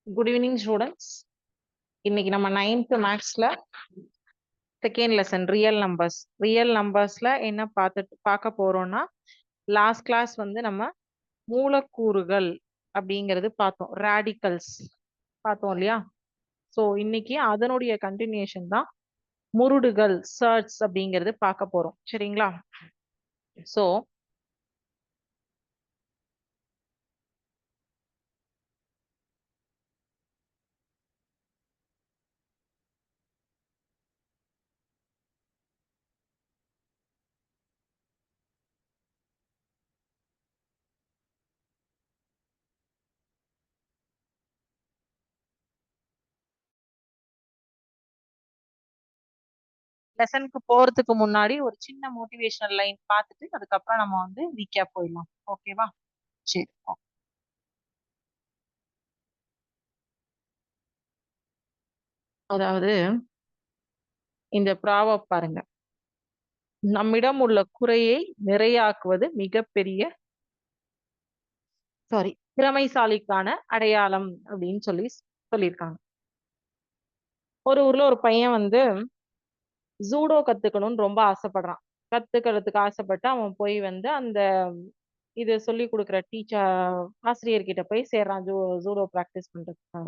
Good evening students. இன்னைக்கு நம்ம 9th மேக்ஸ்ல செகண்ட் லெசன் ரியல் நம்பர்ஸ்ல என்ன பார்க்க போறோம்னா, லாஸ்ட் கிளாஸ் வந்து நம்ம மூலக்கூறுகள் அப்படிங்கிறது பார்த்தோம், ரேடிக்கல்ஸ் பார்த்தோம் இல்லையா? ஸோ இன்னைக்கு அதனுடைய கண்டினியூஷன் தான் முருடுகள், சர்ட்ஸ் அப்படிங்கிறது பார்க்க போறோம். சரிங்களா? ஸோ லெசனுக்கு போறதுக்கு முன்னாடி ஒரு சின்ன மோட்டிவேஷனல் லைன் பார்த்துட்டு அதுக்கப்புறம் நம்ம வந்து ரீகேப் போயிடலாம். ஓகேவா? சரி. அதாவது இந்த ப்ராவர்ப் பாருங்க. நம்மிடம் உள்ள குறையை நிறையாக்குவது மிகப்பெரிய திறமைசாலிக்கான அடையாளம் அப்படின்னு சொல்லியிருக்காங்க. ஒரு ஊர்ல ஒரு பையன் வந்து ஜூடோ கத்துக்கணும்னு ரொம்ப ஆசைப்படுறான். கத்துக்கிறதுக்கு ஆசைப்பட்டு அவன் போய் வந்து அந்த இது சொல்லி கொடுக்குற ஆசிரியர்கிட்ட போய் சேர்றான், ஜூடோ பிராக்டிஸ் பண்றதுக்காக.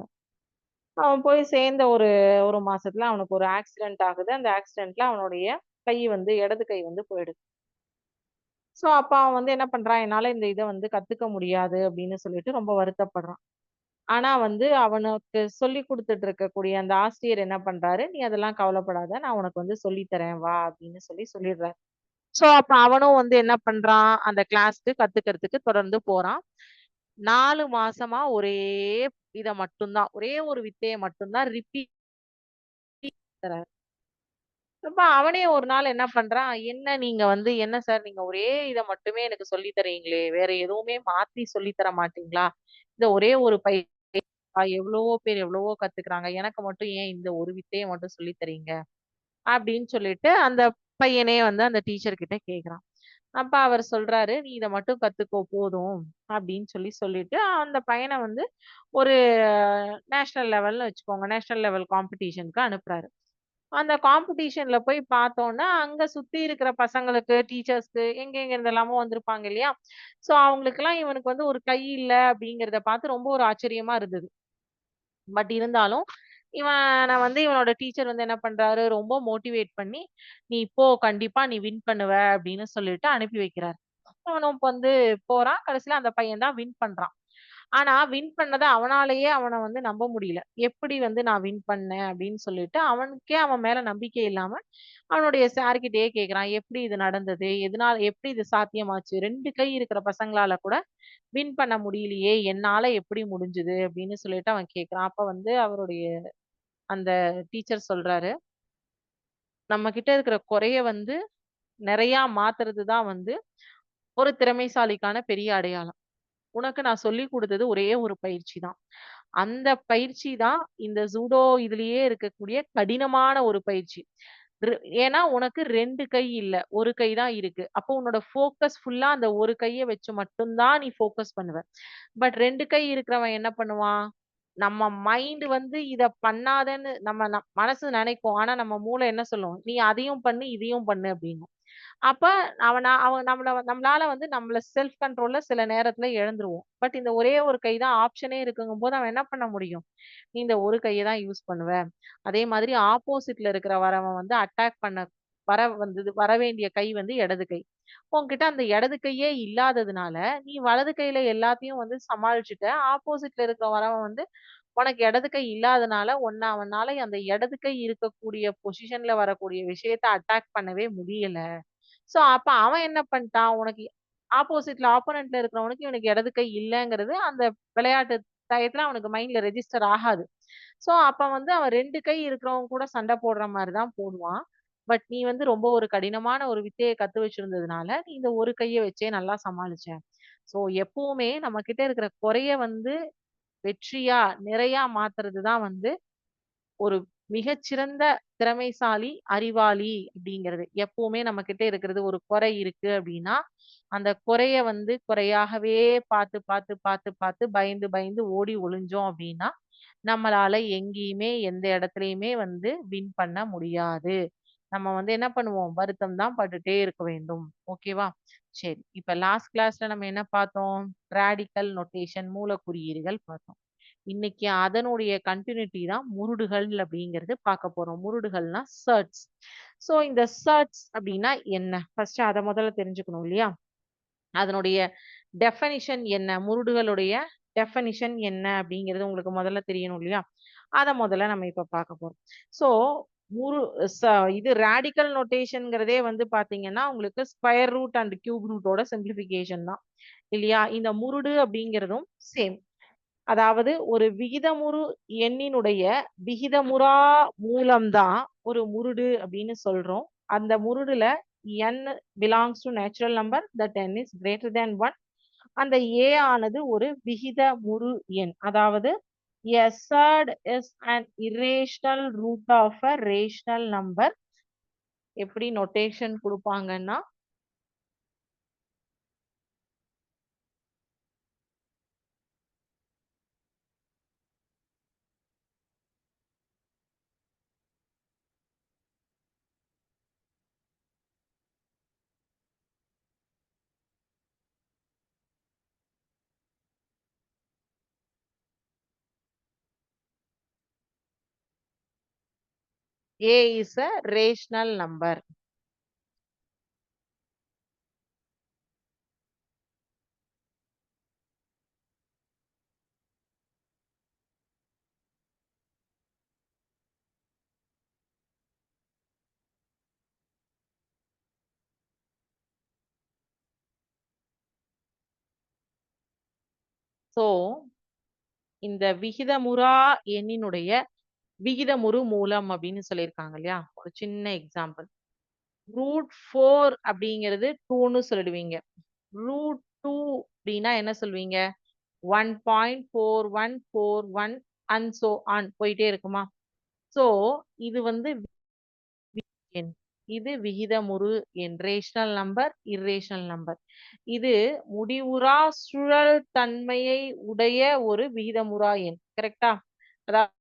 அவன் போய் சேர்ந்த ஒரு ஒரு மாசத்துல அவனுக்கு ஒரு ஆக்சிடென்ட் ஆகுது. அந்த ஆக்சிடென்ட்ல அவனுடைய கை வந்து இடது கை வந்து போயிடுது. சோ அப்ப அவன் வந்து என்ன பண்றான், என்னால இந்த இதை வந்து கத்துக்க முடியாது அப்படின்னு சொல்லிட்டு ரொம்ப வருத்தப்படுறான். ஆனா வந்து அவனுக்கு சொல்லி கொடுத்துட்டு இருக்கக்கூடிய அந்த ஆசிரியர் என்ன பண்றாரு, நீ அதெல்லாம் கவலைப்படாத, நான் உனக்கு வந்து சொல்லி தரேன் வா அப்படின்னு சொல்லிடுறாரு. சோ அப்ப அவனும் வந்து என்ன பண்றான், அந்த கிளாஸ்க்கு கத்துக்கிறதுக்கு தொடர்ந்து போறான். 4 மாசமா ஒரே ஒரு வித்தையை மட்டும்தான் ரிப்பீட். அப்ப அவனே ஒரு நாள் என்ன பண்றான், என்ன நீங்க வந்து என்ன சார் நீங்க ஒரே இதை மட்டுமே எனக்கு சொல்லி தரீங்களே, வேற எதுவுமே மாத்தி சொல்லி தர மாட்டீங்களா? இந்த ஒரே ஒரு எவ்வளவோ பேர் எவ்வளவோ கத்துக்கிறாங்க, எனக்கு மட்டும் ஏன் இந்த ஒரு வித்தையை மட்டும் சொல்லி தரீங்க அப்படின்னு சொல்லிட்டு அந்த பையனே வந்து அந்த டீச்சர் கிட்ட கேக்குறான். அப்ப அவர் சொல்றாரு, நீ இதை மட்டும் கத்துக்கோ போதும் அப்படின்னு சொல்லிட்டு அந்த பையனை வந்து ஒரு நேஷனல் லெவல்னு வச்சுக்கோங்க, நேஷனல் லெவல் காம்படிஷனுக்கு அனுப்புறாரு. அந்த காம்படிஷன்ல போய் பார்த்தோம்னா, அங்க சுத்தி இருக்கிற பசங்களுக்கு, டீச்சர்ஸ்க்கு எங்க இருந்தெல்லாமோ வந்திருப்பாங்க இல்லையா? சோ அவங்களுக்கெல்லாம் இவனுக்கு வந்து ஒரு கை இல்ல அப்படிங்கிறத பார்த்து ரொம்ப ஒரு ஆச்சரியமா இருந்தது. பட் இருந்தாலும் இவன வந்து இவனோட டீச்சர் வந்து என்ன பண்றாரு, ரொம்ப மோட்டிவேட் பண்ணி, "நீ போ, கண்டிப்பா நீ வின் பண்ணுவ" அப்படின்னு சொல்லிட்டு அனுப்பி வைக்கிறாரு. அவனும் இப்ப வந்து போறான். கடைசியில அந்த பையன் தான் வின் பண்றான். ஆனா வின் பண்ணத அவனாலேயே அவன வந்து நம்ப முடியல. எப்படி வந்து நான் வின் பண்ணேன் அப்படின்னு சொல்லிட்டு அவனுக்கே அவன் மேல நம்பிக்கை இல்லாம அவனுடைய சார் கிட்டயே கேக்குறான். எப்படி இது நடந்தது? எதனால எப்படி இது சாத்தியமாச்சு? 2 கை இருக்கிற பசங்களால கூட வின் பண்ண முடியலையே! என்னால எப்படி முடிஞ்சது? அப்படின்னு சொல்லிட்டு அவன் கேட்கிறான். அப்ப வந்து அவருடைய அந்த டீச்சர் சொல்றாரு, நம்ம கிட்ட இருக்கிற குறைய வந்து நிறையா மாத்துறது தான் வந்து ஒரு திறமைசாலிக்கான பெரிய அடையாளம். உனக்கு நான் சொல்லிக் குடுத்தது ஒரே ஒரு பயிற்சி தான். அந்த பயிற்சி தான் இந்த ஜூடோ இதுலயே இருக்கக்கூடிய கடினமான ஒரு பயிற்சி. ர் ஏன்னா உனக்கு 2 கை இல்ல. 1 கை தான் இருக்கு. அப்போ உன்னோட ஃபோக்கஸ் ஃபுல்லா அந்த ஒரு கைய வச்சு மட்டும் தான் நீ ஃபோக்கஸ் பண்ணுவ. பட் 2 கை இருக்கிறவன் என்ன பண்ணுவான்? நம்ம மைண்ட் வந்து இத பண்ணாதன்னு மனசு நெனைக்கும். ஆனா நம்ம மூளை என்ன சொல்லும்? "நீ அதையும் பண்ணு, இதையும் பண்ணு" அப்படின்னும். அப்ப அவன் நம்மளால வந்து நம்மள செல்ஃப் கண்ட்ரோல்ல சில நேரத்துல இழந்துருவோம். பட் இந்த ஒரே ஒரு கை தான் ஆப்ஷனே இருக்குங்கும்போது அவன் என்ன பண்ண முடியும்? நீ இந்த ஒரு கைய தான் யூஸ் பண்ணுவ. அதே மாதிரி ஆப்போசிட்ல இருக்கிற வரவன் வந்து அட்டாக் பண்ண வர வேண்டிய கை வந்து இடது கை. உன்கிட்ட அந்த இடது கையே இல்லாததுனால, நீ வலது கையில எல்லாத்தையும் வந்து சமாளிச்சுட்ட. ஆப்போசிட்ல இருக்கிற வரவன் வந்து உனக்கு இடது கை இல்லாதனால, அவனால அந்த இடது கை இருக்கக்கூடிய பொசிஷன்ல வரக்கூடிய விஷயத்த அட்டாக் பண்ணவே முடியல. சோ, அப்ப அவன் என்ன பண்ணிட்டான், உனக்கு ஆப்போனன்ட்ல இருக்கிறவனுக்கு இவனுக்கு இடது கை இல்லங்கிறது அந்த விளையாட்டு டயத்துல அவனுக்கு மைண்ட்ல ரெஜிஸ்டர் ஆகாது. சோ, அப்ப வந்து அவன் 2 கை இருக்கிறவன் கூட சண்டை போடுற மாரி தான் போடுவான். பட் நீ வந்து ரொம்ப ஒரு கடினமான ஒரு வித்தைய கத்து வச்சிருந்ததுனால, நீ இந்த ஒரு கைய வச்சே நல்லா சமாளிச்ச. சோ, எப்பவுமே நம்ம கிட்ட இருக்கிற குறைய வந்து வெற்றியா, நிறையா மாத்துறது தான் வந்து ஒரு மிகச்சிறந்த திறமைசாலி, அறிவாளி அப்படிங்கிறது. எப்பவுமே நம்மகிட்ட இருக்கிறது ஒரு குறை இருக்கு அப்படின்னா, அந்த குறைய வந்து குறையாகவே பார்த்து, பார்த்து, பார்த்து, பார்த்து பயந்து, பயந்து ஓடி ஒளிஞ்சோம் அப்படின்னா, நம்மளால எங்கேயுமே எந்த இடத்துலயுமே வந்து வின் பண்ண முடியாது. நம்ம வந்து என்ன பண்ணுவோம்? வருத்தம் தான் பட்டுட்டே இருக்க வேண்டும். ஓகேவா? சரி. இப்ப லாஸ்ட் கிளாஸ்ல நம்ம என்ன பார்த்தோம்? ராடிக்கல் நொட்டேஷன் மூலக்குறியீடுகள் பார்த்தோம். இன்னைக்கு அதனுடைய கன்டினியூட்டி தான் முருடுகள் அப்படிங்கிறது பார்க்க போறோம். முருடுகள்னா சர்ட்ஸ். சோ இந்த சர்ட்ஸ் அப்படின்னா என்ன? ஃபர்ஸ்ட் அத முதல்ல தெரிஞ்சுக்கணும் இல்லையா? அதனுடைய டெஃபனிஷன் என்ன? முருடுகளுடைய டெஃபனிஷன் என்ன அப்படிங்கிறது உங்களுக்கு முதல்ல தெரியணும் இல்லையா? அத முதல்ல நம்ம இப்ப பார்க்க போறோம். சோ முரு ச இது ராடிக்கல் நொட்டேஷன்ங்கிறதே வந்து பார்த்தீங்கன்னா, உங்களுக்கு ஸ்கொயர் ரூட் அண்ட் கியூப் ரூட்டோட சிம்ப்ளிஃபிகேஷன் தான். இல்லையா? இந்த முருடு அப்படிங்கிறதும் சேம். அதாவது ஒரு விகிதமுறு எண்ணினுடைய விகிதமுறா மூலம் தான் ஒரு முருடு அப்படின்னு சொல்றோம். அந்த முருடுல n belongs to natural number that n is greater than 1. அந்த a ஆனது ஒரு விகிதமுறு எண். அதாவது a surd is an irrational root of a rational number. எப்படி notation குடுப்பாங்கன்னா, a is a rational number. So இந்த விகிதமுறா எண்ணினுடைய விகிதமுறு மூலம் அப்படின்னு சொல்லியிருக்காங்க இல்லையா? ஒரு சின்ன எக்ஸாம்பிள். √4 அப்படிங்கிறது 2ன்னு சொல்லிடுவீங்க. √2 அப்படின்னா என்ன சொல்வீங்க? 1.4141 அண்ட் சோ ஆன் போயிட்டே இருக்குமா? சோ இது வந்து எண். இது விகிதமுறு எண். Rational number, irrational number. இது முடிவுறா சுழல் தன்மையை உடைய ஒரு விகிதமுறா எண். கரெக்ட்டா? அதாவது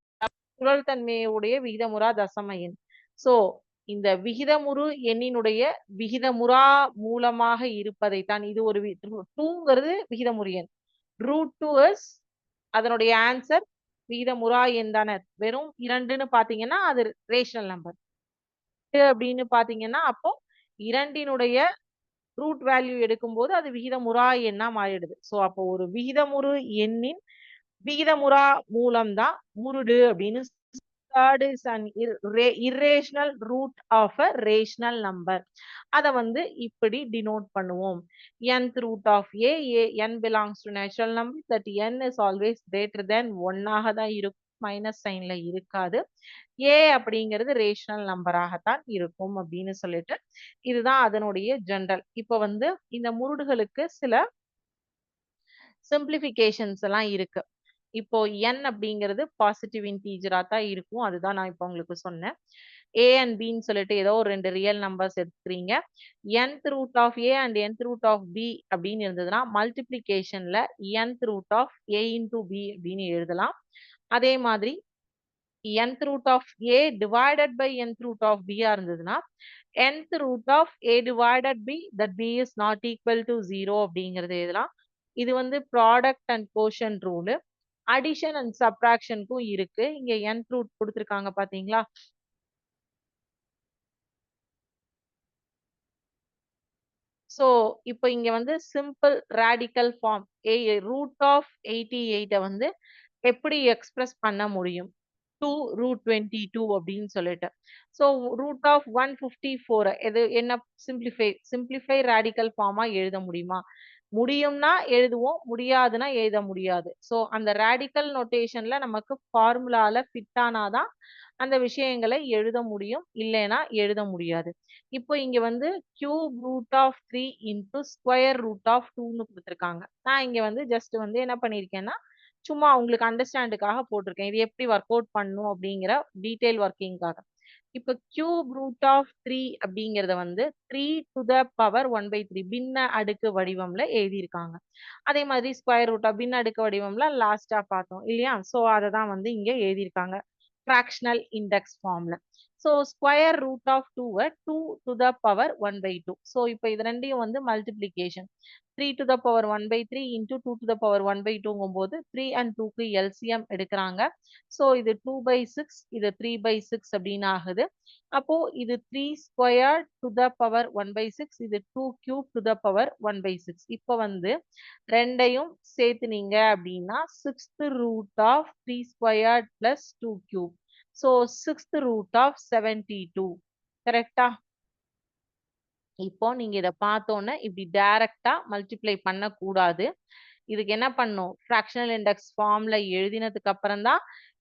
சுழல் தன்மையுடைய விகிதமுறா தசம எண். சோ இந்த விகிதமுறு எண்ணினுடைய விகிதமுறா மூலமாக இருப்பதைத்தான் இது ஒரு 2ங்கிறது விகிதமுறு எண். √2 இஸ் அதனுடைய ஆன்சர் விகிதமுறா எண் தானே. வெறும் 2ன்னு பார்த்தீங்கன்னா, அது ரேஷனல் நம்பர். அப்படின்னு பார்த்தீங்கன்னா, அப்போ 2னுடைய ரூட் வேல்யூ எடுக்கும்போது அது விகிதமுறா எண்ணா மாறிடுது. சோ அப்போ ஒரு விகிதமுறு எண்ணின் விகிதமுறா மூலம் தான் முருடு அப்படின்னு third is an irrational root of a rational number. அத வந்து இப்படி denote பண்ணுவோம். nth root of n belongs to natural number that n is always greater than 1 ஆக தான் இருக்கும். மைனஸ் சைன்ல இருக்காது. அப்படிங்கிறது ரேஷனல் நம்பராகத்தான் இருக்கும் அப்படின்னு சொல்லிட்டு இதுதான் அதனுடைய ஜெனரல். இப்ப வந்து இந்த முருடுகளுக்கு சில சிம்பிளிஃபிகேஷன்ஸ் எல்லாம் இருக்கு. இப்போ n அப்படிங்கிறது பாசிட்டிவ் இன்டீஜரா தான் இருக்கும். அதுதான் நான் இப்போ உங்களுக்கு சொன்னேன். a and b ன்னு சொல்லிட்டு ஏதோ ஒரு 2 ரியல் நம்பர்ஸ் எடுத்துக்கிறீங்க. nth root of a and nth root of b அப்படின்னு இருந்ததுன்னா மல்டிப்ளிகேஷன்ல nth root of a into b அப்படின்னு எழுதலாம். அதே மாதிரி nth root of a divided by nth root of b ஆ இருந்ததுன்னா nth root of a divided b that b is not equal to 0 அப்படிங்கிறது எழுதலாம். இது வந்து product and quotient rule. Addition and சப்ட்ராக்ஷனுக்கும் இருக்கு. இங்க nth ரூட் குடுத்திருக்காங்க பாத்தீங்களா? சோ இப்போ இங்க வந்து சிம்பிள் ராடிக்கல் ஃபார்ம் √88 வந்து எப்படி எக்ஸ்பிரஸ் பண்ண முடியும்? 2√22 அப்படின்னு சொல்லிட்டு. சோ √154 இது என்ன சிம்பிளிஃபை ராடிக்கல் ஃபார்மா எழுத முடியுமா? முடியும்னா எழுதுவோம். முடியாதுன்னா எழுத முடியாது. சோ அந்த ராடிக்கல் நொட்டேஷன்ல நமக்கு ஃபார்முலால ஃபிட் ஆனாதான் அந்த விஷயங்களை எழுத முடியும். இல்லைன்னா எழுத முடியாது. இப்போ இங்க வந்து cube root of 3 into square root of 2ன்னு குடுத்திருக்காங்க. நான் இங்க வந்து ஜஸ்ட் வந்து என்ன பண்ணியிருக்கேன்னா, சும்மா உங்களுக்கு அண்டர்ஸ்டாண்டுக்காக போட்டிருக்கேன். இது எப்படி ஒர்க் அவுட் பண்ணும் அப்படிங்கிற டீடைல் ஒர்க்கிங்காக. இப்ப கியூப் ரூட் ஆஃப் 3 அப்படிங்கறத வந்து 3 டு த பவர் 1/3 பின்ன அடுக்கு வடிவம்ல எழுதியிருக்காங்க. அதே மாதிரி ஸ்கொயர் ரூட் ஆஃப் பின்ன அடுக்கு வடிவம்ல லாஸ்டா பார்த்தோம் இல்லையா? சோ அதை தான் வந்து இங்க எழுதியிருக்காங்க ஃபிராக்ஷனல் இண்டெக்ஸ் ஃபார்ம்ல. So square root of 2 2 to the power 1/2. So இப்போ இது ரெண்டையும் வந்து multiplication 3 to the power 1/3 into 2 to the power 1/2ங்கும் போது 3 and 2க்கு LCM எடுக்கிறாங்க. ஸோ இது 2/6 இது 3/6 அப்படின்னு ஆகுது. அப்போ இது 3 ஸ்கொயர் டு த பவர் 1/6 இது 2 கியூப் டு த பவர் 1/6. இப்போ வந்து ரெண்டையும் சேர்த்துனீங்க அப்படின்னா 6th root of 3 square plus 2 cube. So 6th root of 72. கரெக்டா? இப்போ நீங்க இத பார்த்தோன்னே இப்படி டைரக்டா மல்டிப்ளை பண்ணக்கூடாது. இதுக்கு என்ன பண்ணும்? ஃபிராக்ஷனல் இண்டெக்ஸ் ஃபார்ம்ல எழுதினதுக்கு அப்புறம் தான்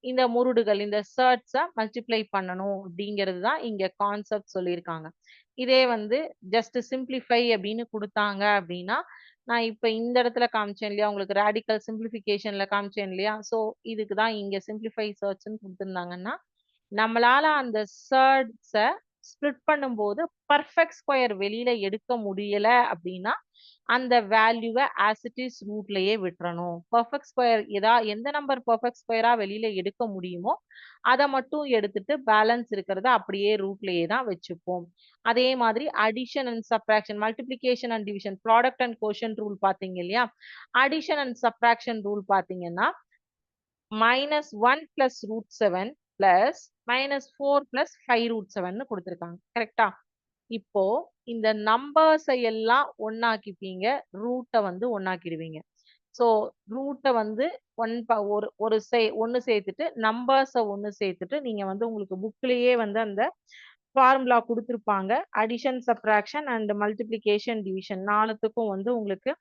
இந்த முருடுகள், இந்த சர்ட்ஸ மல்டிப்ளை பண்ணணும் அப்படிங்கிறது தான் இங்க கான்செப்ட் சொல்லியிருக்காங்க. இதே வந்து ஜஸ்ட் சிம்பிளிஃபை அப்படின்னு குடுத்தாங்க அப்படின்னா, நான் இப்ப இந்த இடத்துல காமிச்சேன் இல்லையா? உங்களுக்கு ராடிக்கல் சிம்பிளிஃபிகேஷன்ல காமிச்சேன் இல்லையா? ஸோ இதுக்கு தான் இங்க சிம்பிளிஃபை சர்ட்ஸ்ன்னு குடுத்திருந்தாங்கன்னா, நம்மளால அந்த சர்ட்ஸ ஸ்ப்ளிட் பண்ணும்போது பெர்ஃபெக்ட் ஸ்கொயர் வெளியில எடுக்க முடியல அப்படின்னா அந்த வேல்யூவை ஆஸ் இட் இஸ் ரூட்லயே விட்டுறணும். பெர்ஃபெக்ட் ஸ்கொயர் எந்த நம்பர் பெர்ஃபெக்ட் ஸ்கொயரா வெளியில எடுக்க முடியுமோ அதை மட்டும் எடுத்துட்டு பேலன்ஸ் இருக்கிறத அப்படியே ரூட்லயே தான் வச்சுப்போம். அதே மாதிரி addition and subtraction, multiplication and division, product and quotient rule பாத்தீங்க இல்லையா? அடிஷன் அண்ட் சப்ராக்ஷன் ரூல் பாத்தீங்கன்னா -1 plus √7 plus -4 plus 5 √7 கொடுத்திருக்காங்க. கரெக்டா? இப்போ இந்த நம்பர்ஸை எல்லாம் ஒண்ணாக்கிப்பீங்க, ரூட்டை வந்து ஒண்ணாக்கிடுவீங்க. ஸோ ரூட்டை வந்து ஒன்று சேர்த்துட்டு நம்பர்ஸை ஒன்று சேர்த்துட்டு நீங்க வந்து உங்களுக்கு புக்லயே வந்து அந்த ஃபார்முலா கொடுத்துருப்பாங்க. Addition, subtraction and multiplication, division நாலுத்துக்கும் வந்து உங்களுக்கு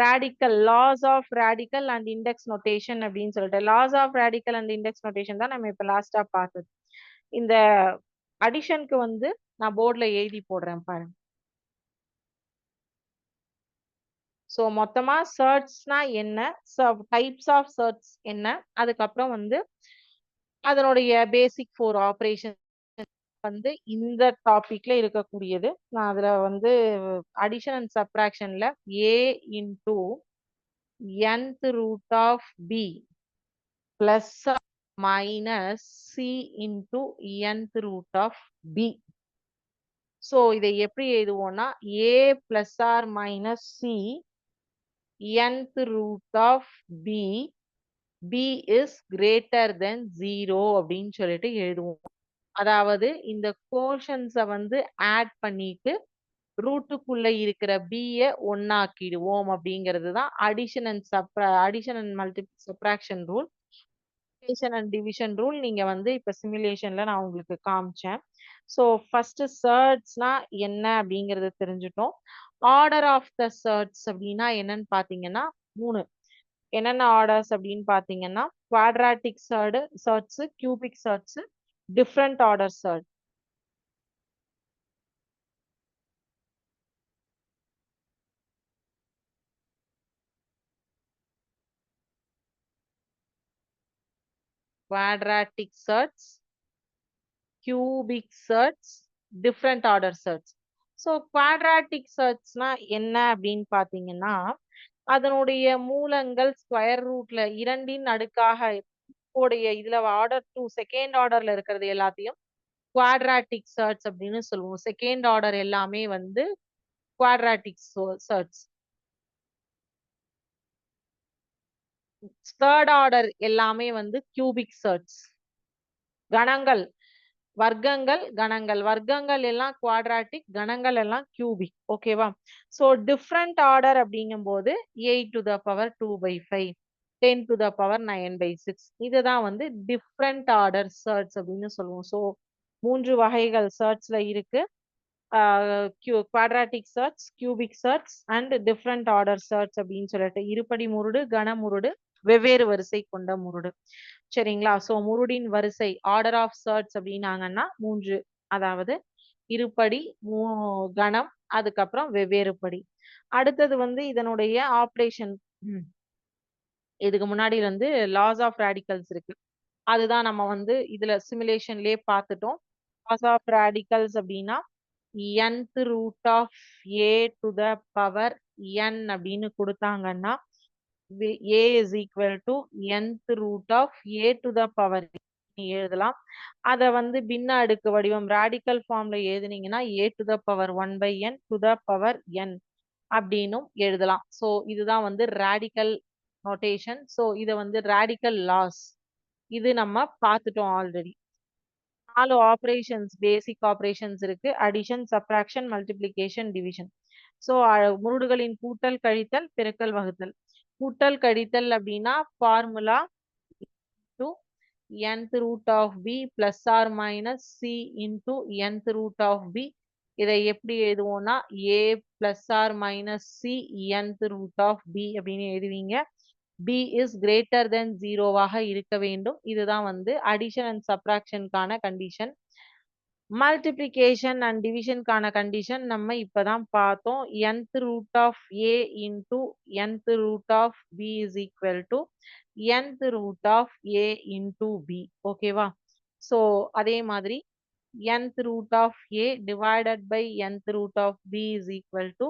radical laws of radical and index notation அப்படின்னு சொல்லிட்டு laws of radical and index notation தான் நம்ம இப்ப லாஸ்டா பார்த்தது. இந்த அடிஷனுக்கு வந்து நான் போர்ட்ல எழுதி போடுறேன் பாருங்க. ஸோ மொத்தமா சர்ட்ஸ்னா என்ன, டைப்ஸ் ஆஃப் சர்ட்ஸ் என்ன, அதுக்கப்புறம் வந்து அதனுடைய பேசிக் 4 ஆப்ரேஷன் வந்து இந்த டாபிக்ல இருக்கக்கூடியது. நான் அதுல வந்து அடிஷன் அண்ட் சப்ராக்ஷன்ல a into nth root of b plus minus c into nth root of b. So இதை எப்படி எழுதுவோம்னா a plus or minus c nth root of b b is greater than 0 அப்படின்னு சொல்லிட்டு எழுதுவோம். அதாவது இந்த கோஷன்ஸை வந்து ஆட் பண்ணிட்டு ரூட்டுக்குள்ள இருக்கிற b-ய ஒண்ணாக்கிடுவோம் அப்படிங்கிறது தான் addition and subtraction rule. Addition and division rule நீங்க வந்து இப்ப சிமுலேஷன்ல நான் உங்களுக்கு காமிச்சேன். ஸோ ஃபர்ஸ்ட் சர்ட்ஸ்னா என்ன அப்படிங்கறத தெரிஞ்சுட்டோம். ஆர்டர் ஆஃப் த சர்ட்ஸ் அப்படின்னா என்னன்னு பாத்தீங்கன்னா 3. என்னென்ன ஆர்டர்ஸ் அப்படின்னு பாத்தீங்கன்னா quadratic surds, cubic surds, different order shirt. quadratic search, cubic search, different order search. So quadratic searchனா என்ன அப்படின்னு பாத்தீங்கன்னா அதனுடைய மூலங்கள் ஸ்கொயர் ரூட்ல 2 அடுக்காக உடைய இதுல ஆர்டர் 2 செகண்ட் ஆர்டர்ல இருக்கிறது எல்லாத்தையும் குவாட்ராட்டிக் சர்ச் அப்படின்னு சொல்லுவோம். செகண்ட் ஆர்டர் எல்லாமே வந்து குவாட்ராட்டிக் சர்ச். தேர்ட் ஆர்டர் எல்லாமே வந்து கியூபிக் சர்ச். கணங்கள், வர்க்கங்கள் எல்லாம் குவாட்ராட்டிக், கணங்கள் எல்லாம் கியூபிக். ஓகேவா? சோ டிஃப்ரெண்ட் ஆர்டர் அப்படிங்கும் போது 8 to the power 2/5, 10 to the power 9/6. இதுதான் வந்து டிஃப்ரெண்ட் ஆர்டர் சர்ச் அப்படின்னு சொல்லுவோம். ஸோ 3 வகைகள் சர்ச்ல இருக்கு. Quadratic surd, cubic surd and different order surd அப்படின்னு சொல்லிட்டு இருபடி முருடு, கன முருடு, வெவ்வேறு வரிசை கொண்ட முருடு. சரிங்களா? சோ முருடின் வரிசை ஆர்டர் ஆஃப் சர்ட்ஸ் அப்படின்னாங்கன்னா 3. அதாவது இருபடி, கணம், அதுக்கப்புறம் வெவ்வேறு படி. அடுத்தது வந்து இதனுடைய ஆப்ரேஷன். இதுக்கு முன்னாடி வந்து லாஸ் ஆஃப் ராடிக்கல்ஸ் இருக்கு. அதுதான் நம்ம வந்து இதுல சிமுலேஷன்லயே பார்த்துட்டோம். லாஸ் ஆஃப் ரேடிக்கல்ஸ் அப்படின்னா nth root of a to the power n அப்படின்னு கொடுத்தாங்கன்னா a is equal to nth root of a to the power எழுதலாம். அதை வந்து பின்ன அடுக்கு வடிவம் ராடிக்கல் ஃபார்ம்ல எழுதுனீங்கன்னா a to the power 1 by n to the power n அப்படின்னும் எழுதலாம். ஸோ இதுதான் வந்து ரேடிக்கல் நோட்டேஷன். ஸோ இதை வந்து ரேடிக்கல் லாஸ் இது நம்ம பார்த்துட்டோம் ஆல்ரெடி. 4 ஆப்ரேஷன்ஸ் பேசிக் ஆப்ரேஷன்ஸ் இருக்கு. Addition, subtraction, multiplication, division. So முருடுகளின் கூட்டல், கழித்தல், பெருக்கல், வகுத்தல். கூட்டல் கழித்தல் அப்படின்னா formula to nth root of b plus or minus c into nth root of b. இதை எப்படி எழுதுவோம்னா a plus or minus c nth root of b அப்படின்னு எழுதுவீங்க. b is greater than 0வாக இருக்க வேண்டும். இதுதான் வந்து அடிஷன் அண்ட் சப்ராக்ஷனுக்கான கண்டிஷன். மல்டிப்ளிகேஷன் அண்ட் டிவிஷனுக்கான கண்டிஷன் நம்ம இப்பதான் பார்த்தோம். nth root of a into nth root of b is equal to nth root of a into b. ஓகேவா? ஸோ அதே மாதிரி nth root of a divided by nth root of b is equal to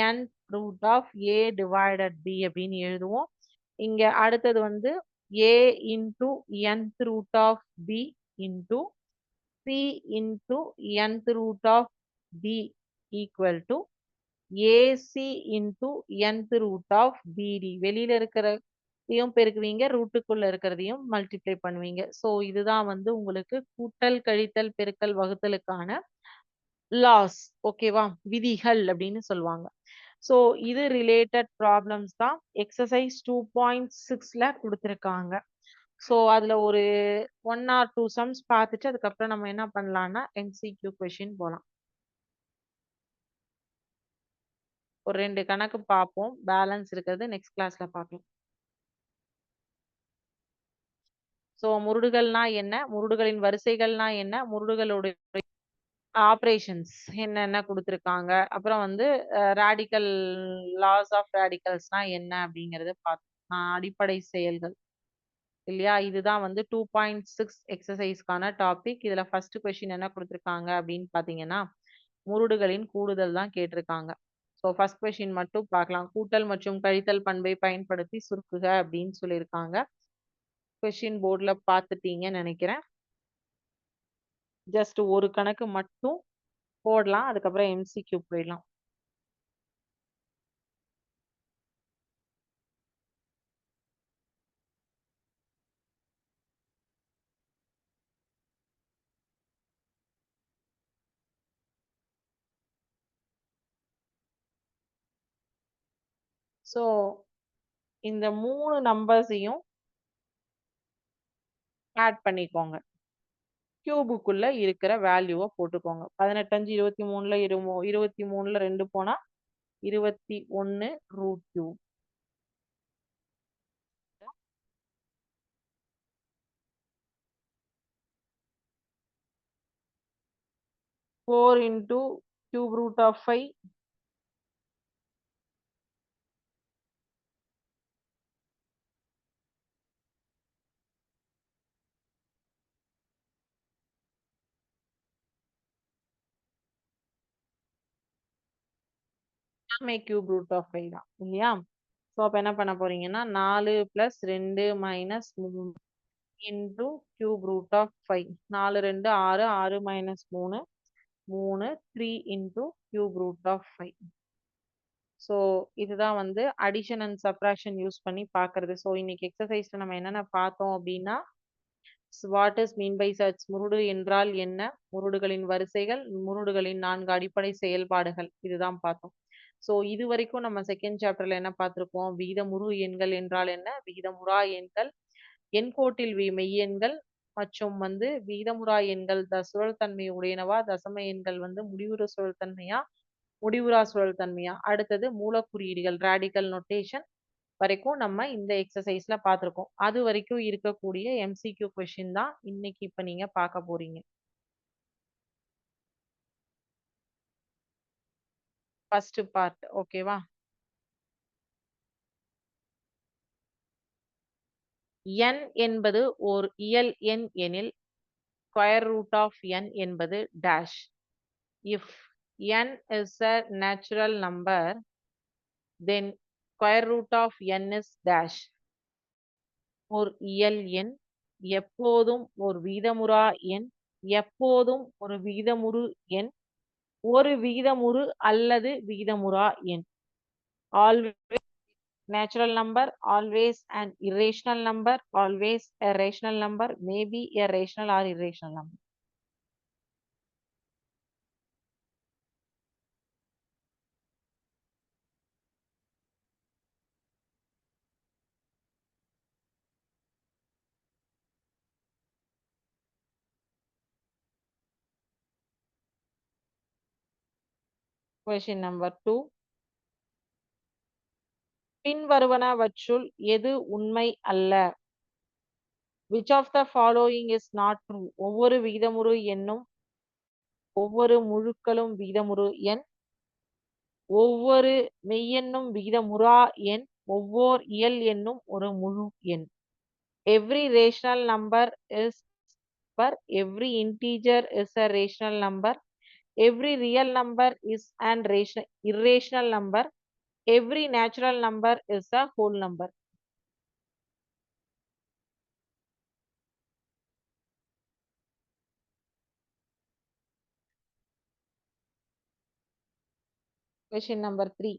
nth root of a divided b அப்படின்னு எழுதுவோம். இங்க அடுத்தது வந்து a into nth root of b into c into nth root of b equal to ac into nth root of bd. வெளியில இருக்கிறதையும் பெருக்குவீங்க, ரூட்டுக்குள்ள இருக்கிறதையும் multiply பண்ணுவீங்க. So இதுதான் வந்து உங்களுக்கு கூட்டல், கழித்தல், பெருக்கல், வகுத்தலுக்கான லாஸ். ஓகேவா? விதிகள் அப்படின்னு சொல்லுவாங்க. ஸோ இது ரிலேட்டட் ப்ராப்ளம்ஸ் தான் எக்ஸசைஸ் 2.6ல கொடுத்துருக்காங்க. ஸோ அதுல ஒரு 1 or 2 சம்ஸ் பார்த்துட்டு அதுக்கப்புறம் நம்ம என்ன பண்ணலாம்னா எம்சிக்யூ கொஷின் போலாம். ஒரு 2 கணக்கு பார்ப்போம். பேலன்ஸ் இருக்கிறது நெக்ஸ்ட் கிளாஸ்ல பார்க்கலாம். ஸோ முருடுகள்னா என்ன, முருடுகளின் வரிசைகள்னா என்ன, முருடுகளோட ஆப்ரேஷன்ஸ் என்னென்ன கொடுத்துருக்காங்க, அப்புறம் வந்து ரேடிக்கல் லாஸ் ஆஃப் ரேடிக்கல்ஸ்னா என்ன அப்படிங்கறத பார்த்தோம். அடிப்படை செயல்கள் இல்லையா? இதுதான் வந்து 2.6 எக்ஸசைஸ்க்கான டாபிக். இதுல ஃபர்ஸ்ட் கொஸ்டின் என்ன கொடுத்துருக்காங்க அப்படின்னு பாத்தீங்கன்னா முருடுகளின் கூடுதல் தான் கேட்டிருக்காங்க. ஸோ ஃபர்ஸ்ட் கொஸ்டின் மட்டும் பார்க்கலாம். கூட்டல் மற்றும் கழித்தல் பண்பை பயன்படுத்தி சுருக்குக அப்படின்னு சொல்லியிருக்காங்க. கொஸ்டின் போர்டில் பார்த்துட்டீங்கன்னு நினைக்கிறேன். ஜஸ்ட் ஒரு கணக்கு மட்டும் போடலாம், அதுக்கப்புறம் எம்சிக்யூ போயிடலாம். ஸோ இந்த 3 நம்பர்ஸையும் ஆட் பண்ணிக்கோங்க. கியூபுக்குள்ள இருக்கிற வேல்யூவை போட்டுக்கோங்க. 18 23ல 23ல 2 போனா 21 root cube. 4 into cube root of 5 cube root of 5 தான் இல்லையா? ஸோ அப்போ என்ன பண்ண போறீங்கன்னா 4 + 2 - 3 into cube root of 5. 4 2 6 6 - 3 3 3 into cube root of 5. So இதுதான் வந்து அடிஷன் அண்ட் சப்ராக்ஷன் யூஸ் பண்ணி பார்க்கறது. ஸோ இன்னைக்கு எக்ஸசைஸ்ல நம்ம என்னென்ன பார்த்தோம் அப்படின்னா what is mean by such, முருடு என்றால் என்ன, முருடுகளின் வரிசைகள், முருடுகளின் 4 அடிப்படை செயல்பாடுகள், இதுதான் பார்த்தோம். ஸோ இது வரைக்கும் நம்ம செகண்ட் சாப்டர்ல என்ன பார்த்திருக்கோம், விகிதமுறு எண்கள் என்றால் என்ன, விகிதமுறா எண்கள், எண்கோட்டில் மெய்யெண்கள் மற்றும் வந்து விகிதமுறா எண்கள் சுழல் தன்மை உடையனவா, தசம எண்கள் வந்து முடிவுறு சுழல் தன்மையா, முடிவுறா சுழல் தன்மையா, அடுத்தது மூலக்குறியீடுகள் ரேடிக்கல் நொட்டேஷன் வரைக்கும் நம்ம இந்த எக்ஸசைஸ்ல பார்த்திருக்கோம். அது வரைக்கும் இருக்கக்கூடிய எம்சிக்யூ கொஸ்டின் தான் இன்னைக்கு இப்ப நீங்க பார்க்க போறீங்க. ஃபர்ஸ்ட் பார்ட் ஓகேவா? n என்பது ஒரு இயல் எண் எனில் ஸ்கொயர் ரூட் ஆஃப் n என்பது dash. If n is a natural number, then square root of n is dash. ஒரு இயல் எண் எப்போதும் ஒரு வீதமுறா எண், எப்போதும் ஒரு விகிதமுறு எண், ஒரு விகிதமுறு அல்லது விகிதமுறா எண். Always natural number, always an irrational number, always a rational number, maybe a rational or irrational number. Question number 2. பின்வருவனவற்றுள் எது உண்மை அல்ல? Which of the following is not true? ஒவ்வொரு விகிதமுறு எண்ணும் ஒவ்வொரு முழுக்களும் விகிதமுறு எண், ஒவ்வொரு மெய்யெண்ணும் விகிதமுறா எண், ஒவ்வொரு இயல் எண்ணும் ஒரு முழு எண். Every rational number is per, every integer is a rational number, every real number is an irrational number, every natural number is a whole number. Question number 3.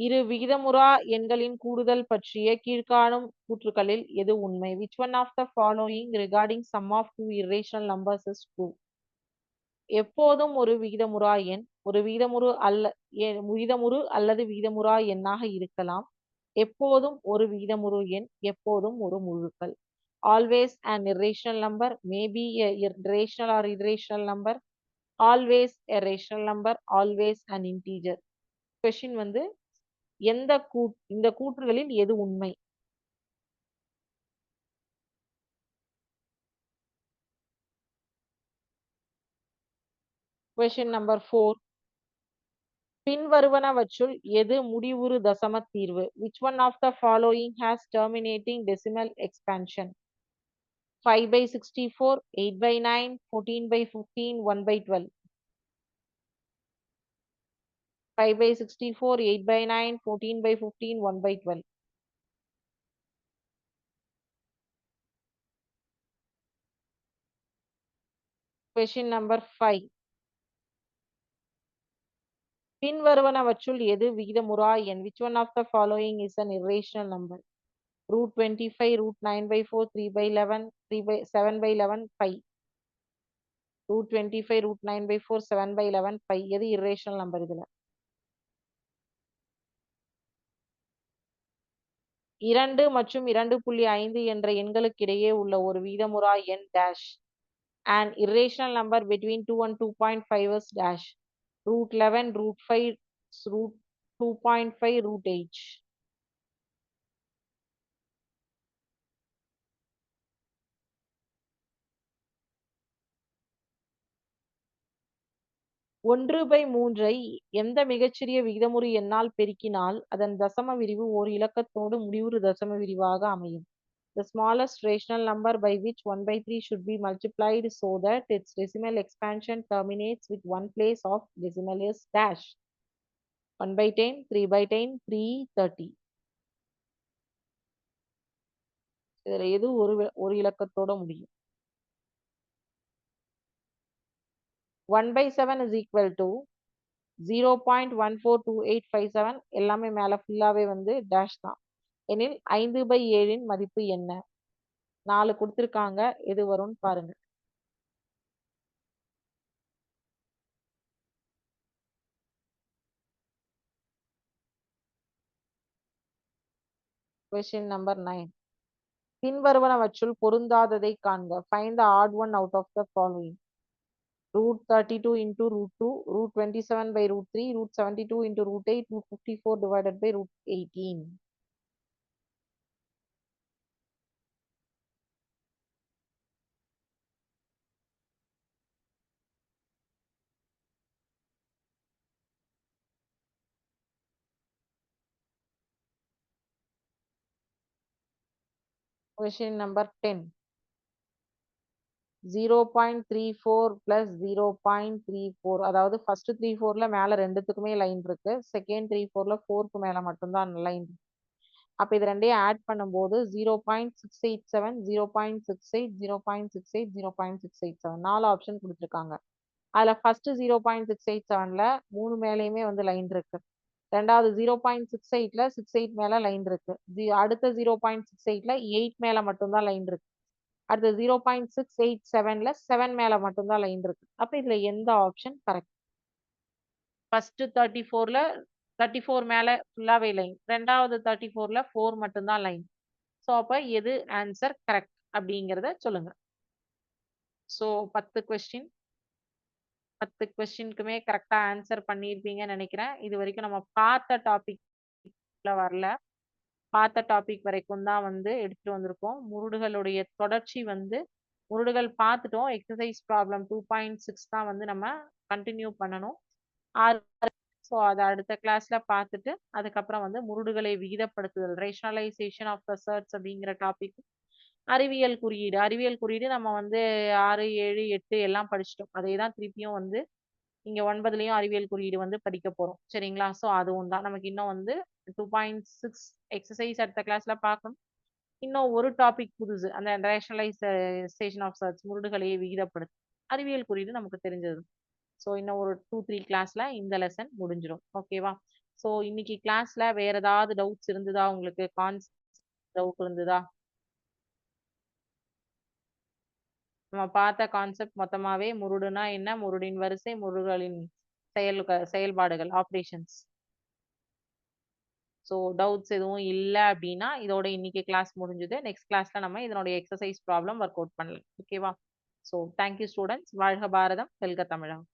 இரு விகிதமுறா எண்களின் கூடுதல் பற்றிய கீழ்காணும் கூற்றுக்களில் எது உண்மை? Which one of the following regarding sum of two irrational numbers is true? எப்போதும் ஒரு விகிதமுறா எண் ஒரு விகிதமுறு அல்லது விகிதமுறா எண்ணாக இருக்கலாம். எப்போதும் ஒரு விகிதமுறு எண், எப்போதும் ஒரு முழுக்கள். Always an irrational number, maybe a rational or irrational number, always a rational number, always an integer. Question வந்து இந்த கூற்றுகளில் எது உண்மை? Question number 4. பின்வருவனவற்றுள் எது முடிவுறு தசம தீர்வு? Which one of the following has terminating decimal expansion? 5 by 64, 8 by 9, 14 by 15, 1 by 12. 5 by 64, 8 by 9, 14 by 15, 1 by 12. Question number 5. பின்வருவனவற்றுள் எது விகிதமுறா எண்? Which one of the following is an irrational number? Root 25, root 9 by 4, 3 by 11, 7 by 11, pi. Root 25, root 9 by 4, 7 by 11, pi. எது irrational number இதுல? 2 மற்றும் 2.5 என்ற எண்களுக்கிடையே உள்ள ஒரு விகிதமுறா எண் dash. An irrational number between 2 and 2.5 is dash. Root 11, root 5, root 2.5, root 8. ஒன்று by மூன்றை எந்த மிகச்சிறிய விகிதமுறு எண்ணால் பெருக்கினால் அதன் தசம விரிவு ஓர் இலக்கத்தோடு முடிவுறு தசம விரிவாக அமையும்? The smallest rational number by which 1 by 3 should be multiplied so that its decimal expansion terminates with one place of decimal is dash. 1 by 10, 3 by 10, 330. இதுல எது ஒரு இலக்கத்தோட முடியும்? 1 by 7 is equal to 0.142857. எல்லாமே மேல ஃபுல்லாவே வந்து டேஷ் தான். எனில் 5 by 7 மதிப்பு என்ன? 4 கொடுத்திருக்காங்க, எது வரும்னு பாருங்க. Question number 9. பின்வருவனவற்றுள் பொருந்தாததை காண்க. Find the odd one out of the following. Root 32 into root 2, root 27 by root 3, root 72 into root 8, root 54 divided by root 18. Question number 10. 0.34 plus 0.34 அதாவது ஃபர்ஸ்ட் 34ல மேல ரெண்டுத்துக்குமே லைன் இருக்கு. செகண்ட் 34ல 4க்கு மேல மட்டும்தான் லைன். அப்ப இது ரெண்டையும் ஆட் பண்ணும்போது 0.687, 0.68, 0.68, 0.687 4 ஆப்ஷன் கொடுத்துருக்காங்க. அதுல ஃபர்ஸ்ட் 0.687ல 3 மேலேயுமே வந்து லைன் இருக்கு. ரெண்டாவது 0.68ல 68 மேல லைன் இருக்கு. அடுத்த 0.68ல 8 மேல மட்டும்தான் லைன் இருக்கு. அடுத்து 0.687ல 7 மேல மட்டும்தான் லைன் இருக்கு. அப்ப இதுல எந்த ஆப்ஷன் கரெக்ட்? ஃபர்ஸ்ட் 34ல 34 மேல ஃபுல்லாவே லைன். ரெண்டாவது 34ல 4 மட்டும்தான் லைன். ஸோ அப்ப எது ஆன்சர் கரெக்ட் அப்படிங்கிறத சொல்லுங்க. ஸோ 10 கொஸ்டின் 10 கொஸ்டினுக்குமே கரெக்டா ஆன்சர் பண்ணியிருப்பீங்கன்னு நினைக்கிறேன். இது வரைக்கும் நம்ம பார்த்த டாபிக்ல வரல. பார்த்த டாபிக் வரைக்கும் தான் வந்து எடுத்துட்டு வந்திருக்கோம். முருடுகளுடைய தொடர்ச்சி வந்து முருடுகள் பார்த்துட்டோம். எக்ஸசைஸ் ப்ராப்ளம் 2.6 தான் வந்து நம்ம கண்டினியூ பண்ணணும். ஸோ அதை அடுத்த கிளாஸ்ல பார்த்துட்டு அதுக்கப்புறம் வந்து முருடுகளை விகிதப்படுத்துதல் ரேஷனலைசேஷன் ஆஃப் த சர்ட்ஸ் அப்படிங்கிற டாபிக் அறிவியல் குறியீடு அறிவியல் குறியீடு நம்ம வந்து 6, 7, 8 எல்லாம் படிச்சிட்டோம். அதே தான் திருப்பியும் வந்து இங்க 9லயும் அறிவியல் குறியீடு வந்து படிக்க போறோம். சரிங்களா? ஸோ அதுவும் தான் நமக்கு இன்னும் வந்து 2.6 எக்ஸசைஸ் அடுத்த கிளாஸ்ல பார்க்கணும். இன்னும் ஒரு டாபிக் புதுசு அந்த ரேஷனலைசேஷன் ஆஃப் சர்ட்ஸ் முருடுகளையே விகிதப்படுத்து அறிவியல் குறியீடு நமக்கு தெரிஞ்சது. ஸோ இன்னும் ஒரு 2-3 கிளாஸ்ல இந்த லெசன் முடிஞ்சிடும். ஓகேவா? ஸோ இன்னைக்கு கிளாஸ்ல வேற ஏதாவது டவுட்ஸ் இருந்ததா உங்களுக்கு? டவுட் இருந்ததா? நம்ம பார்த்த கான்செப்ட் மொத்தமாவே முருடுனா என்ன, முருடின் வரிசை, முருடுகளின் செயல்பாடுகள், ஆப்ரேஷன்ஸ். ஸோ டவுட்ஸ் எதுவும் இல்லை அப்படின்னா இதோட இன்னைக்கு கிளாஸ் முடிஞ்சுது. நெக்ஸ்ட் கிளாஸ்ல நம்ம இதனுடைய எக்ஸசைஸ் ப்ராப்ளம் ஒர்க் அவுட் பண்ணலாம். ஓகேவா? So thank you students. வாழ்க பாரதம், வெல்க தமிழகம்.